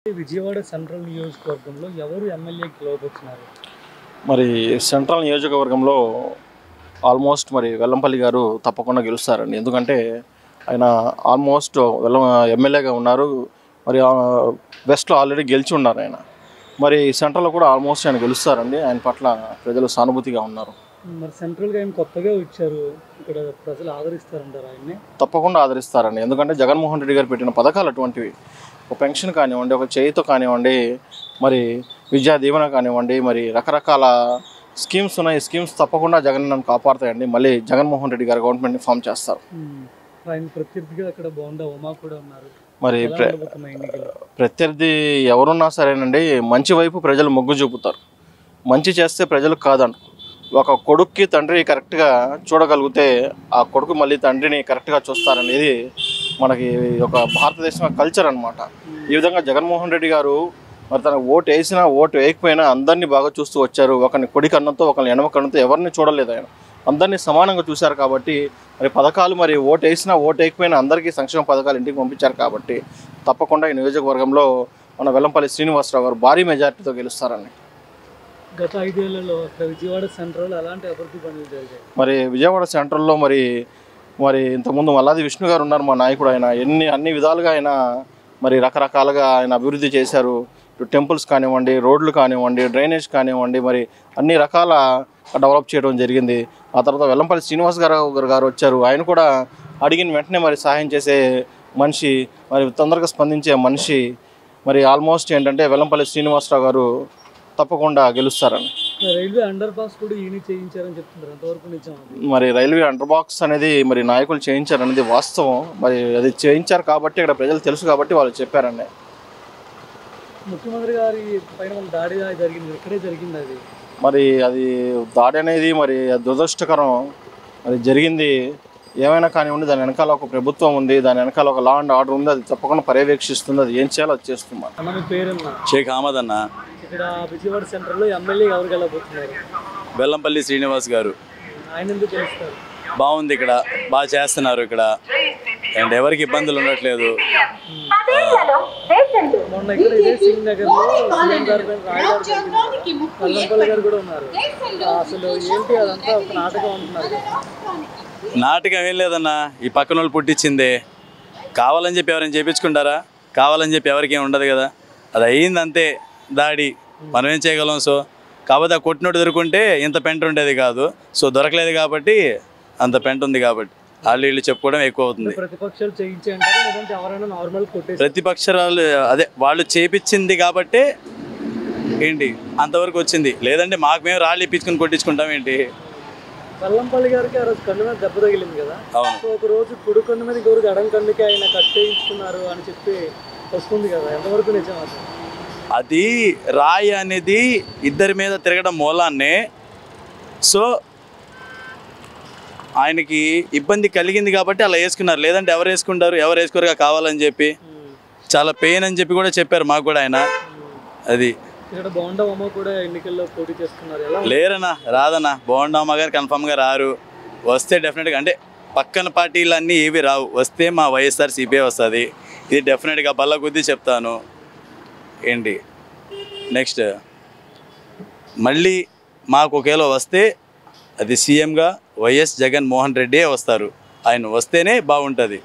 Vijayawada central నియోజకవర్గంలో ఎవరు ఎమ్మెల్యేకి గెలవబోతున్నారు? మరి సెంట్రల్ నియోజకవర్గంలో ఆల్మోస్ట్ మరి వెల్లంపల్లి గారు తప్పకుండా గెలుస్తారండి. ఎందుకంటే ఆయన ఆల్మోస్ట్ ఎమ్మెల్యేగా ఉన్నారు. మరి వెస్ట్లో ఆల్రెడీ గెలిచి ఉన్నారు ఆయన. మరి సెంట్రల్లో కూడా ఆల్మోస్ట్ ఆయన గెలుస్తారండి. ఆయన పట్ల ప్రజలు సానుభూతిగా ఉన్నారు. మరి సెంట్రల్గా ఆయన కొత్తగా వచ్చారు, ఇక్కడ ప్రజలు ఆదరిస్తారంటారు ఆయన్ని? తప్పకుండా ఆదరిస్తారండి. ఎందుకంటే జగన్మోహన్ రెడ్డి గారు పెట్టిన పథకాలు అటువంటివి. ఒక పెన్షన్ కానివ్వండి, ఒక చేయుత కానివ్వండి, మరి విద్యా దీవెన కానివ్వండి, మరి రకరకాల స్కీమ్స్ ఉన్నాయి. స్కీమ్స్ తప్పకుండా జగన్ నన్ను కాపాడుతాయండి. మళ్ళీ జగన్మోహన్ రెడ్డి గారు గవర్నమెంట్ని ఫామ్ చేస్తారు. ఆయన ప్రత్యర్థిగా అక్కడ బోండా ఉమా కూడా ఉన్నారు. మరి ప్రత్యర్థి ఎవరున్నా సరేనండి, మంచి వైపు ప్రజలు మొగ్గు చూపుతారు. మంచి చేస్తే ప్రజలకు కాదంట. ఒక కొడుక్కి తండ్రి కరెక్ట్గా చూడగలిగితే ఆ కొడుకు మళ్ళీ తండ్రిని కరెక్ట్గా చూస్తారనేది మనకి ఒక భారతదేశం కల్చర్ అనమాట. ఈ విధంగా జగన్మోహన్ రెడ్డి గారు మరి తనకు ఓటు వేసినా ఓటు వేయకపోయినా అందరినీ బాగా చూస్తూ వచ్చారు. ఒకరిని కుడి కన్నంతో ఒకరిని ఎడమ కన్నంతో ఎవరిని చూడలేదు ఆయన. అందరినీ సమానంగా చూశారు కాబట్టి మరి పథకాలు మరి ఓటు వేసినా ఓటు వేయకపోయినా అందరికీ సంక్షేమ పథకాలు ఇంటికి పంపించారు కాబట్టి తప్పకుండా ఈ నియోజకవర్గంలో మన వెల్లంపల్లి శ్రీనివాసరావు గారు భారీ మెజార్టీతో గెలుస్తారండి. గత 5 ఏళ్లలో విజయవాడ సెంట్రల్ అలాంటి అభివృద్ధి పనులు జరిగాయి. మరి విజయవాడ సెంట్రల్లో మరి ఇంతకుముందు మల్లాది విష్ణు గారు ఉన్నారు, మా నాయకుడు. ఆయన అన్ని విధాలుగా ఆయన మరి రకరకాలుగా ఆయన అభివృద్ధి చేశారు. టెంపుల్స్ కానివ్వండి, రోడ్లు కానివ్వండి, డ్రైనేజ్ కానివ్వండి, మరి అన్ని రకాల డెవలప్ చేయడం జరిగింది. ఆ తర్వాత వెల్లంపల్లి శ్రీనివాస్ గారు వచ్చారు. ఆయన కూడా అడిగిన వెంటనే మరి సహాయం చేసే మనిషి, మరి తొందరగా స్పందించే మనిషి. మరి ఆల్మోస్ట్ ఏంటంటే వెల్లంపల్లి శ్రీనివాసరావు గారు తప్పకుండా గెలుస్తారని. రైల్వే అండర్ పాస్ కూడా ఈయన చేయించారని చెప్తున్నారు, అంతవరకు నిజం? మరి రైల్వే అండర్ బాక్స్ అనేది మరి నాయకులు చేయించారనేది వాస్తవం. మరి అది చేయించారు కాబట్టి ఇక్కడ ప్రజలు తెలుసు కాబట్టి వాళ్ళు చెప్పారండి. ముఖ్యమంత్రి గారి పైన దాడి జరిగింది, ఇక్కడే జరిగింది అది. మరి అది దాడి అనేది మరి దురదృష్టకరం. అది జరిగింది ఏమైనా కానివ్వండి, దాని వెనకాల ఒక ప్రభుత్వం ఉంది, దాని వెనకాల ఒక లా అండ్ ఆర్డర్ ఉంది. అది తప్పకుండా పర్యవేక్షిస్తుంది. అది ఏం చేయాలో అది చేస్తుంది. అన్న మీ పేరున్నా? షేక్ అహ్మద్ అన్న. ఇక్కడ విజయవాడ సెంటర్లో ఎమ్మెల్యే ఎవరు గెలవబోతున్నారు? వెల్లంపల్లి శ్రీనివాస్ గారు. ఆయన ఎందుకు గెలుస్తారు? బాగుంది, ఇక్కడ బాగా చేస్తున్నారు ఇక్కడ, అండ్ ఎవరికి ఇబ్బందులు ఉండట్లేదు. మొన్న ఇక్కడ ఇదే సింగ్ నగర్లో సీఎం గారు వెల్లంపల్లి గారు కూడా ఉన్నారు. అసలు ఏంటి అదంతా ఒక నాటకం అంటున్నారు? నాటకం ఏం లేదన్నా, ఈ పక్కన వాళ్ళు పుట్టించిందే. కావాలని చెప్పి ఎవరైనా చేయించుకుంటారా? కావాలని చెప్పి ఎవరికి ఏమి ఉండదు కదా. అది అయ్యింది అంతే, దాడి. మనం ఏం చేయగలం? సో కాబట్టి ఆ కొట్టినట్టు దొరుకుంటే ఇంత పెంట ఉండేది కాదు. సో దొరకలేదు కాబట్టి అంత పెంట ఉంది కాబట్టి వీళ్ళు చెప్పుకోవడం ఎక్కువ అవుతుంది. ప్రతిపక్షాలు చేయించారు, లేదంటే ఎవరైనా నార్మల్ కొట్టేసి? ప్రతిపక్షాలు అదే వాళ్ళు చేపించింది కాబట్టి ఏంటి అంతవరకు వచ్చింది. లేదంటే మాకు మేము రాళ్ళు ఇప్పించుకుని కొట్టించుకుంటాం ఏంటి? వెల్లంపల్లి గారికి ఆ రోజు కన్ను మీద దెబ్బ తగిలింది కదా. సో ఒక రోజు కుడి కన్ను మీద ఇంకొకరికి ఎడం కన్నుకి ఆయన కట్టేయించుకున్నారు అని చెప్పి వస్తుంది కదా, ఎంతవరకు నిజం అసలు? అది రాయి అనేది ఇద్దరి మీద తిరగడం మూలాన్నే. సో ఆయనకి ఇబ్బంది కలిగింది కాబట్టి అలా వేసుకున్నారు. లేదంటే ఎవరు వేసుకుంటారు? ఎవరు వేసుకోరుగా కావాలని చెప్పి. చాలా పెయిన్ అని చెప్పి కూడా చెప్పారు మాకు కూడా ఆయన. అది ఇక్కడ బోండా ఉమ కూడా ఎన్నికల్లో పోటీ చేస్తున్నారు. లేరన్నా, రాదన్నా. బోండా ఉమ గారు కన్ఫామ్గా రారు. వస్తే డెఫినెట్గా, అంటే పక్కన పార్టీలన్నీ ఏవి రావు, వస్తే మా వైఎస్ఆర్ సిపిఐ వస్తుంది. ఇది డెఫినెట్గా బల్ల కొద్దీ చెప్తాను. ఏంటి నెక్స్ట్ మళ్ళీ మాకు ఒకేలా వస్తే అది సీఎంగా వైఎస్ జగన్మోహన్ రెడ్డే వస్తారు. ఆయన వస్తేనే బాగుంటుంది.